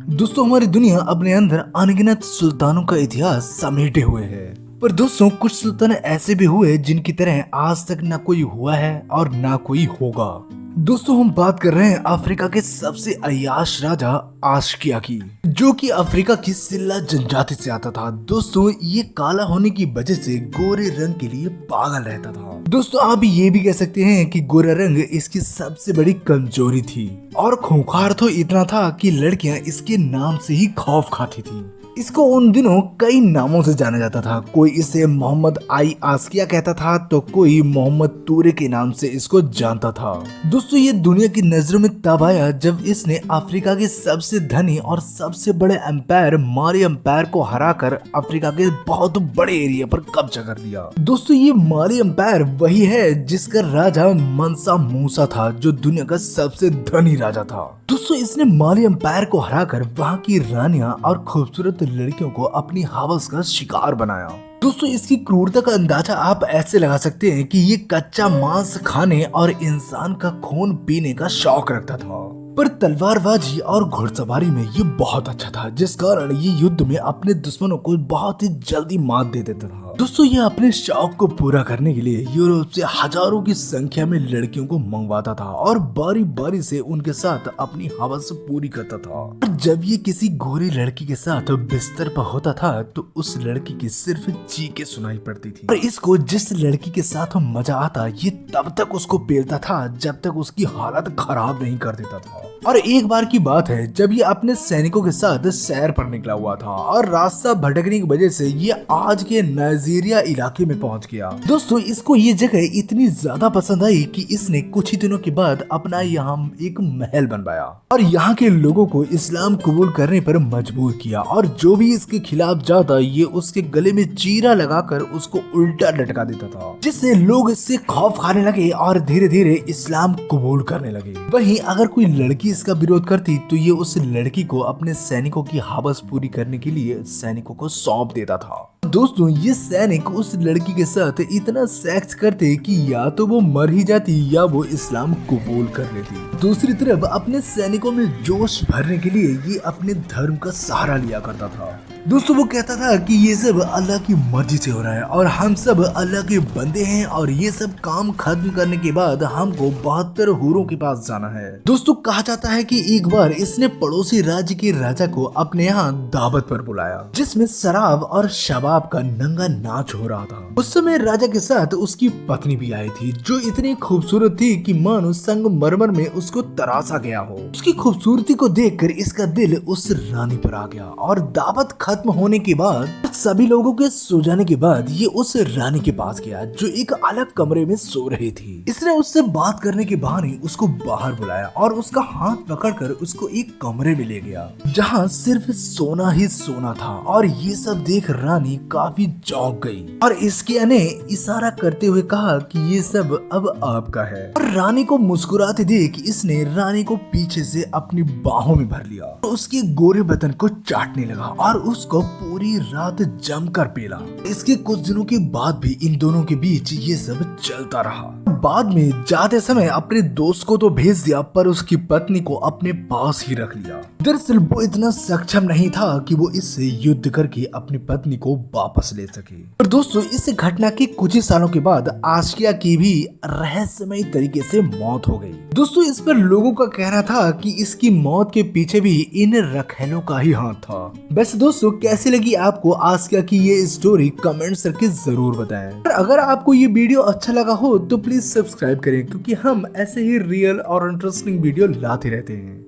दोस्तों हमारी दुनिया अपने अंदर अनगिनत सुल्तानों का इतिहास समेटे हुए है। पर दोस्तों कुछ सुल्तान ऐसे भी हुए जिनकी तरह आज तक ना कोई हुआ है और ना कोई होगा। दोस्तों हम बात कर रहे हैं अफ्रीका के सबसे अय्याश राजा आशकिया की, जो कि अफ्रीका की सिल्ला जनजाति से आता था। दोस्तों ये काला होने की वजह से गोरे रंग के लिए पागल रहता था। दोस्तों आप ये भी कह सकते हैं कि गोरा रंग इसकी सबसे बड़ी कमजोरी थी और खूंखार तो इतना था कि लड़कियां इसके नाम से ही खौफ खाती थी। इसको उन दिनों कई नामों से जाना जाता था। कोई इसे मोहम्मद आई आस्किया कहता था तो कोई मोहम्मद तूरे के नाम से इसको जानता था। दोस्तों ये दुनिया की नजरों में तब आया जब इसने अफ्रीका के सबसे धनी और सबसे बड़े एम्पायर माली एम्पायर को हराकर अफ्रीका के बहुत बड़े एरिया पर कब्जा कर दिया। दोस्तों ये माली एम्पायर वही है जिसका राजा मनसा मूसा था, जो दुनिया का सबसे धनी राजा था। दोस्तों इसने माली एम्पायर को हराकर वहाँ की रानियां और खूबसूरत लड़कियों को अपनी हवस का शिकार बनाया। दोस्तों इसकी क्रूरता का अंदाजा आप ऐसे लगा सकते हैं कि ये कच्चा मांस खाने और इंसान का खून पीने का शौक रखता था, पर तलवारबाजी और घुड़सवारी में ये बहुत अच्छा था, जिस कारण ये युद्ध में अपने दुश्मनों को बहुत ही जल्दी मात दे देता था। दोस्तों ये अपने शौक को पूरा करने के लिए यूरोप से हजारों की संख्या में लड़कियों को मंगवाता था और बारी बारी से उनके साथ अपनी हवस पूरी करता था। और जब ये किसी गोरी लड़की के साथ बिस्तर पर होता था तो उस लड़की की सिर्फ चीखें सुनाई पड़ती थी। और इसको जिस लड़की के साथ मजा आता ये तब तक उसको पेलता था जब तक उसकी हालत खराब नहीं कर देता था। और एक बार की बात है जब ये अपने सैनिकों के साथ सैर पर निकला हुआ था और रास्ता भटकने की वजह से ये आज के नाइजीरिया इलाके में पहुंच गया। दोस्तों इसको ये जगह इतनी ज्यादा पसंद आई कि इसने कुछ ही दिनों के बाद अपना यहाँ एक महल बनवाया और यहाँ के लोगों को इस्लाम कबूल करने पर मजबूर किया। और जो भी इसके खिलाफ जाता ये उसके गले में चीरा लगाकर उसको उल्टा लटका देता था, जिससे लोग इससे खौफ खाने लगे और धीरे धीरे इस्लाम कबूल करने लगे। वहीं अगर कोई लड़की इसका विरोध करती तो ये उस लड़की को अपने सैनिकों की हवस पूरी करने के लिए सैनिकों को सौंप देता था। दोस्तों ये सैनिक उस लड़की के साथ इतना सेक्स करते कि या तो वो मर ही जाती या वो इस्लाम कबूल कर लेती। दूसरी तरफ अपने सैनिकों में जोश भरने के लिए ये अपने धर्म का सहारा लिया करता था। दोस्तों वो कहता था कि ये सब अल्लाह की मर्जी से हो रहा है और हम सब अल्लाह के बंदे हैं और ये सब काम खत्म करने के बाद हमको 72 हूरों के पास जाना है। दोस्तों कहा जाता है कि एक बार इसने पड़ोसी राज्य के राजा को अपने यहाँ दावत पर बुलाया, जिसमें शराब और शबाब का नंगा नाच हो रहा था। उस समय राजा के साथ उसकी पत्नी भी आई थी, जो इतनी खूबसूरत थी कि मानो संगमरमर में उसको तराशा गया हो। उसकी खूबसूरती को देखकर इसका दिल उस रानी पर आ गया और दावत खत्म होने के बाद सभी लोगों के सो जाने के बाद ये उस रानी के पास गया, जो एक अलग कमरे में सो रही थी। इसने उससे बात करने के बहाने उसको बाहर बुलाया और उसका हाथ पकड़कर उसको एक कमरे में ले गया, जहाँ सिर्फ सोना ही सोना था। और ये सब देख रानी काफी चौंक गई और इसके ने इशारा करते हुए कहा कि ये सब अब आपका है। और रानी को मुस्कुराते देख इसने रानी को पीछे से अपनी बाहों में भर लिया और उसके गोरे बदन को चाटने लगा और उसको पूरी रात जमकर पेला। इसके कुछ दिनों के बाद भी इन दोनों के बीच ये सब चलता रहा। बाद में जाते समय अपने दोस्त को तो भेज दिया, पर उसकी पत्नी को अपने पास ही रख लिया। दरअसल वो इतना सक्षम नहीं था कि वो इससे युद्ध करके अपनी पत्नी को वापस ले सके। और दोस्तों इस घटना के कुछ ही सालों के बाद आशिया की भी रहस्यमय तरीके से मौत हो गई। दोस्तों इस पर लोगों का कहना था कि इसकी मौत के पीछे भी इन रखेलों का ही हाथ था। वैसे दोस्तों कैसी लगी आपको आशिया की ये स्टोरी कमेंट्स करके जरूर बताएं। और अगर आपको ये वीडियो अच्छा लगा हो तो प्लीज सब्सक्राइब करें, क्योंकि हम ऐसे ही रियल और इंटरेस्टिंग वीडियो लाते रहते हैं।